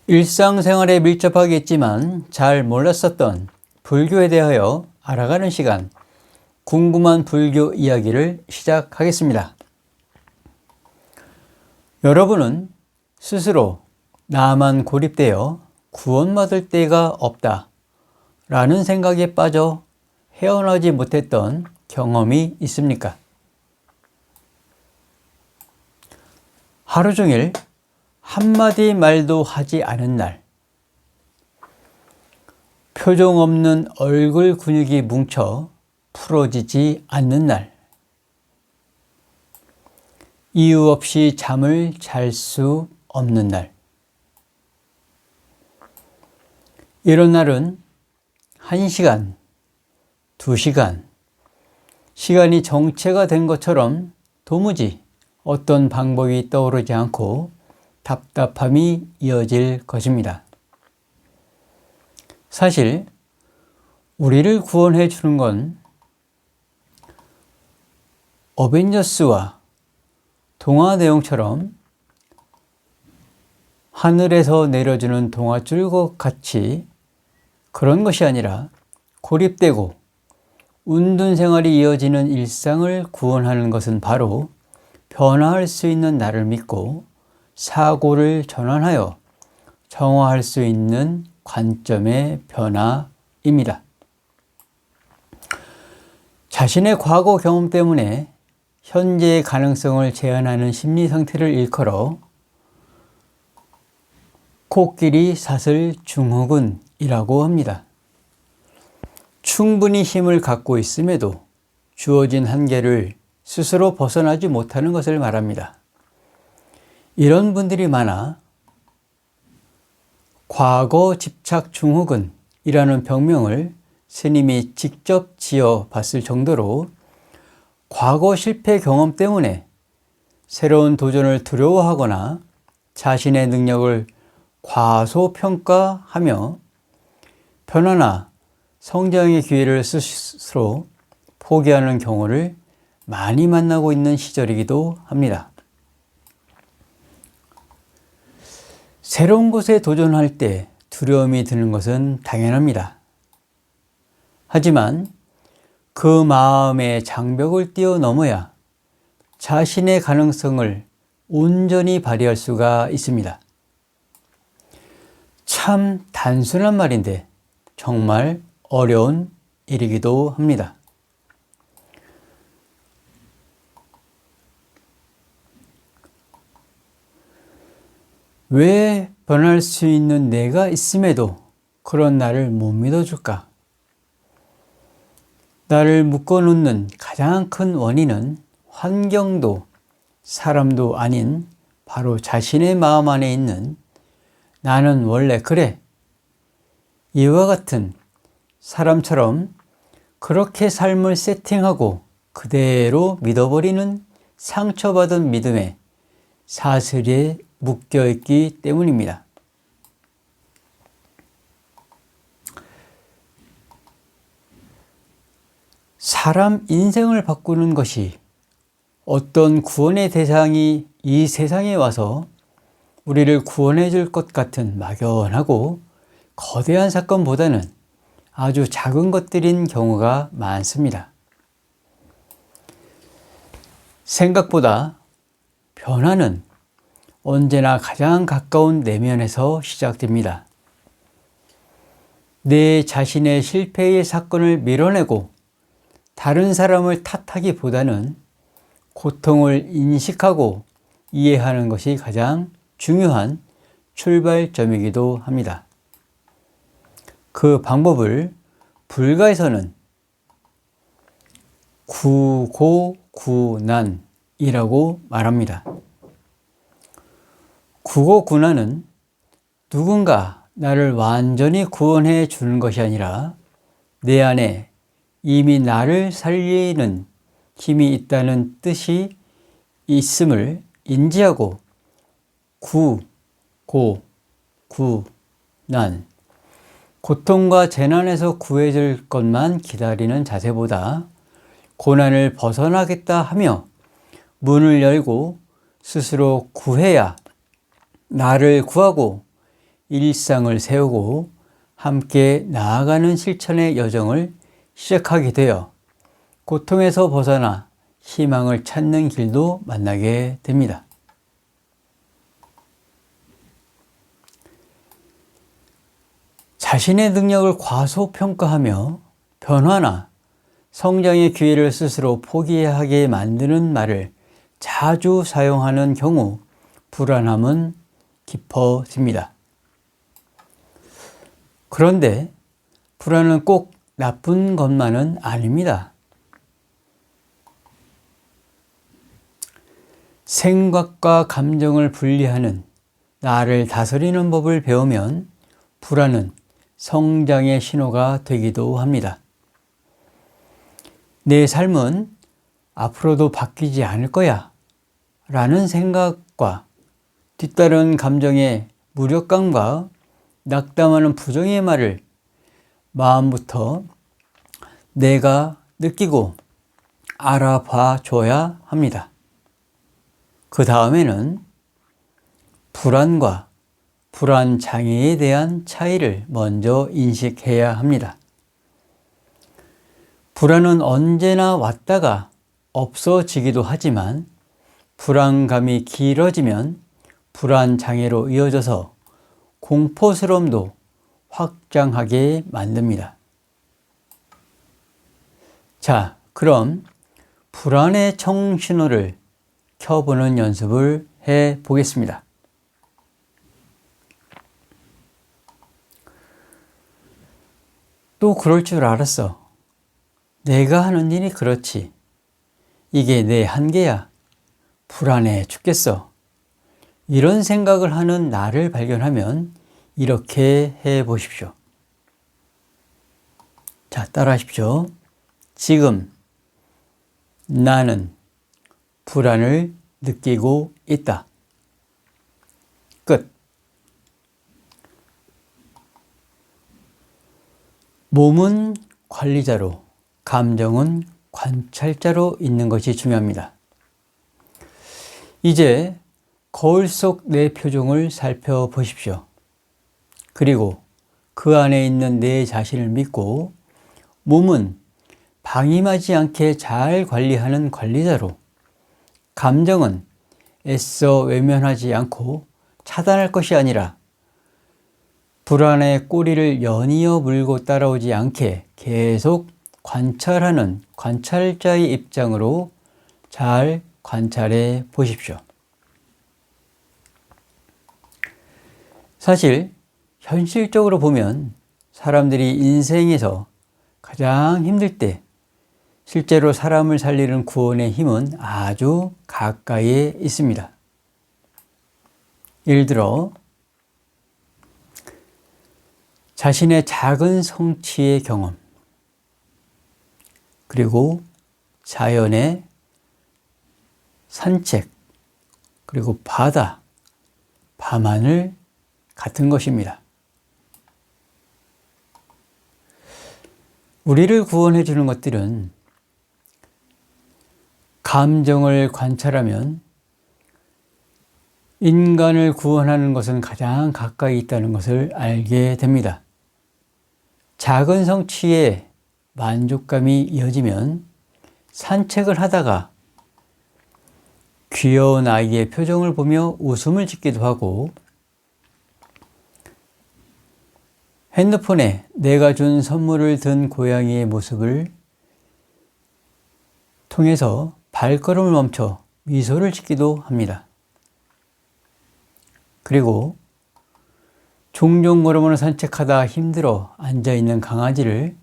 일상생활에 밀접하게 있지만 잘 몰랐었던 불교에 대하여 알아가는 시간, 궁금한 불교 이야기를 시작하겠습니다. 여러분은 스스로 나만 고립되어 구원받을 데가 없다 라는 생각에 빠져 헤어나지 못했던 경험이 있습니까? 하루 종일 한마디 말도 하지 않은 날, 표정 없는 얼굴 근육이 뭉쳐 풀어지지 않는 날, 이유 없이 잠을 잘 수 없는 날. 이런 날은 1시간, 2시간, 시간이 정체가 된 것처럼 도무지 어떤 방법이 떠오르지 않고 답답함이 이어질 것입니다. 사실 우리를 구원해 주는 건 어벤져스와 동화 내용처럼 하늘에서 내려주는 동화줄과 같이 그런 것이 아니라 고립되고 운둔 생활이 이어지는 일상을 구원하는 것은 바로 변화할 수 있는 나를 믿고 사고를 전환하여 정화할 수 있는 관점의 변화입니다. 자신의 과거 경험 때문에 현재의 가능성을 제한하는 심리 상태를 일컬어 코끼리 사슬 증후군이라고 합니다. 충분히 힘을 갖고 있음에도 주어진 한계를 스스로 벗어나지 못하는 것을 말합니다. 이런 분들이 많아 과거 집착 증후군이라는 병명을 스님이 직접 지어 봤을 정도로 과거 실패 경험 때문에 새로운 도전을 두려워하거나 자신의 능력을 과소평가하며 변화나 성장의 기회를 스스로 포기하는 경우를 많이 만나고 있는 시절이기도 합니다. 새로운 것에 도전할 때 두려움이 드는 것은 당연합니다. 하지만 그 마음의 장벽을 뛰어넘어야 자신의 가능성을 온전히 발휘할 수가 있습니다. 참 단순한 말인데 정말 어려운 일이기도 합니다. 왜 변할 수 있는 내가 있음에도 그런 나를 못 믿어줄까? 나를 묶어놓는 가장 큰 원인은 환경도 사람도 아닌 바로 자신의 마음 안에 있는 나는 원래 그래. 이와 같은 사람처럼 그렇게 삶을 세팅하고 그대로 믿어버리는 상처받은 믿음에 사슬에 묶여있기 때문입니다. 사람 인생을 바꾸는 것이 어떤 구원의 대상이 이 세상에 와서 우리를 구원해 줄 것 같은 막연하고 거대한 사건보다는 아주 작은 것들인 경우가 많습니다. 생각보다 변화는 언제나 가장 가까운 내면에서 시작됩니다. 내 자신의 실패의 사건을 밀어내고 다른 사람을 탓하기보다는 고통을 인식하고 이해하는 것이 가장 중요한 출발점이기도 합니다. 그 방법을 불가에서는 구고구난이라고 말합니다. 구고구난은 누군가 나를 완전히 구원해 주는 것이 아니라 내 안에 이미 나를 살리는 힘이 있다는 뜻이 있음을 인지하고 구난 고통과 재난에서 구해줄 것만 기다리는 자세보다 고난을 벗어나겠다 하며 문을 열고 스스로 구해야 나를 구하고 일상을 세우고 함께 나아가는 실천의 여정을 시작하게 되어 고통에서 벗어나 희망을 찾는 길도 만나게 됩니다. 자신의 능력을 과소평가하며 변화나 성장의 기회를 스스로 포기하게 만드는 말을 자주 사용하는 경우 불안함은 깊어집니다. 그런데 불안은 꼭 나쁜 것만은 아닙니다. 생각과 감정을 분리하는 나를 다스리는 법을 배우면 불안은 성장의 신호가 되기도 합니다. 내 삶은 앞으로도 바뀌지 않을 거야 라는 생각과 뒤따른 감정의 무력감과 낙담하는 부정의 말을 마음부터 내가 느끼고 알아봐 줘야 합니다. 그 다음에는 불안과 불안 장애에 대한 차이를 먼저 인식해야 합니다. 불안은 언제나 왔다가 없어지기도 하지만 불안감이 길어지면 불안 장애로 이어져서 공포스러움도 확장하게 만듭니다. 자, 그럼 불안의 청신호를 켜보는 연습을 해 보겠습니다. 또 그럴 줄 알았어. 내가 하는 일이 그렇지. 이게 내 한계야. 불안해 죽겠어. 이런 생각을 하는 나를 발견하면 이렇게 해 보십시오. 자, 따라 하십시오. 지금 나는 불안을 느끼고 있다. 끝. 몸은 관리자로, 감정은 관찰자로 있는 것이 중요합니다. 이제 거울 속 내 표정을 살펴보십시오. 그리고 그 안에 있는 내 자신을 믿고 몸은 방임하지 않게 잘 관리하는 관리자로, 감정은 애써 외면하지 않고 차단할 것이 아니라 불안의 꼬리를 연이어 물고 따라오지 않게 계속 관찰하는 관찰자의 입장으로 잘 관찰해 보십시오. 사실 현실적으로 보면 사람들이 인생에서 가장 힘들 때 실제로 사람을 살리는 구원의 힘은 아주 가까이에 있습니다. 예를 들어 자신의 작은 성취의 경험, 그리고 자연의 산책, 그리고 바다, 밤하늘 같은 것입니다. 우리를 구원해 주는 것들은 감정을 관찰하면 인간을 구원하는 것은 가장 가까이 있다는 것을 알게 됩니다. 작은 성취에 만족감이 이어지면 산책을 하다가 귀여운 아이의 표정을 보며 웃음을 짓기도 하고, 핸드폰에 내가 준 선물을 든 고양이의 모습을 통해서 발걸음을 멈춰 미소를 짓기도 합니다. 그리고 종종 걸으며 산책하다 힘들어 앉아있는 강아지를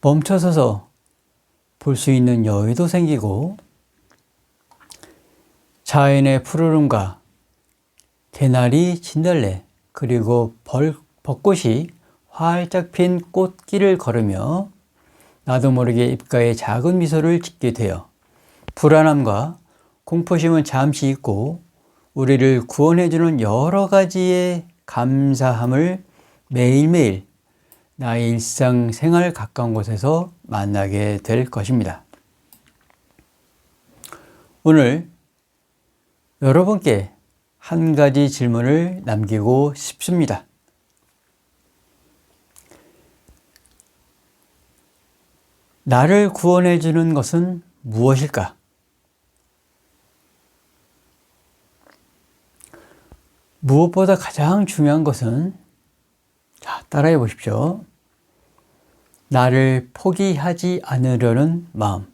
멈춰서서 볼 수 있는 여유도 생기고, 자연의 푸르름과 개나리, 진달래, 그리고 벚꽃이 활짝 핀 꽃길을 걸으며 나도 모르게 입가에 작은 미소를 짓게 되어 불안함과 공포심은 잠시 잊고 우리를 구원해주는 여러 가지의 감사함을 매일매일 나의 일상생활 가까운 곳에서 만나게 될 것입니다. 오늘 여러분께 한 가지 질문을 남기고 싶습니다. 나를 구원해 주는 것은 무엇일까? 무엇보다 가장 중요한 것은, 자, 따라해 보십시오. 나를 포기하지 않으려는 마음.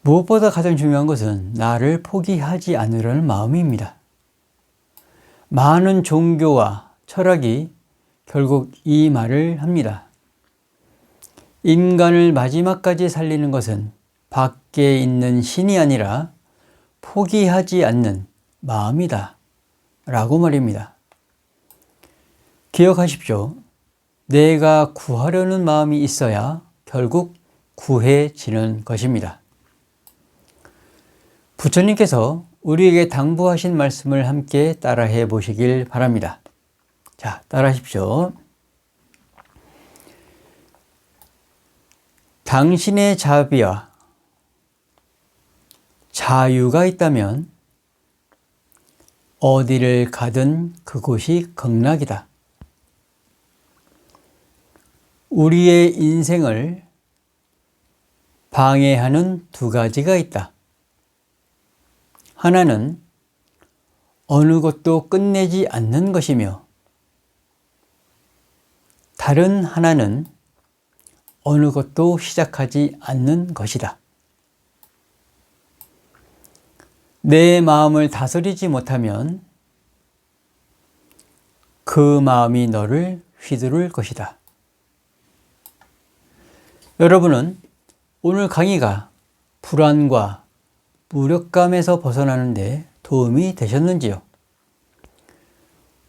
무엇보다 가장 중요한 것은 나를 포기하지 않으려는 마음입니다. 많은 종교와 철학이 결국 이 말을 합니다. 인간을 마지막까지 살리는 것은 밖에 있는 신이 아니라 포기하지 않는 마음이다 라고 말입니다. 기억하십시오. 내가 구하려는 마음이 있어야 결국 구해지는 것입니다. 부처님께서 우리에게 당부하신 말씀을 함께 따라해 보시길 바랍니다. 자, 따라하십시오. 당신의 자비와 자유가 있다면 어디를 가든 그곳이 극락이다. 우리의 인생을 방해하는 두 가지가 있다. 하나는 어느 것도 끝내지 않는 것이며, 다른 하나는 어느 것도 시작하지 않는 것이다. 내 마음을 다스리지 못하면 그 마음이 너를 휘두를 것이다. 여러분은 오늘 강의가 불안과 무력감에서 벗어나는데 도움이 되셨는지요?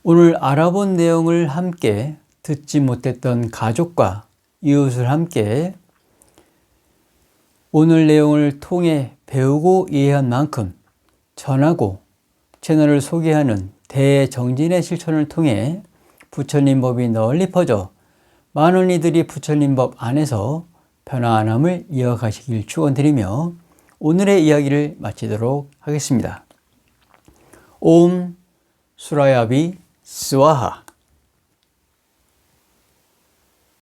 오늘 알아본 내용을 함께 듣지 못했던 가족과 이웃을 함께 오늘 내용을 통해 배우고 이해한 만큼 전하고 채널을 소개하는 대정진의 실천을 통해 부처님 법이 널리 퍼져 많은 이들이 부처님 법 안에서 편안함을 이어가시길 축원드리며 오늘의 이야기를 마치도록 하겠습니다. 옴 수라야비 스와하.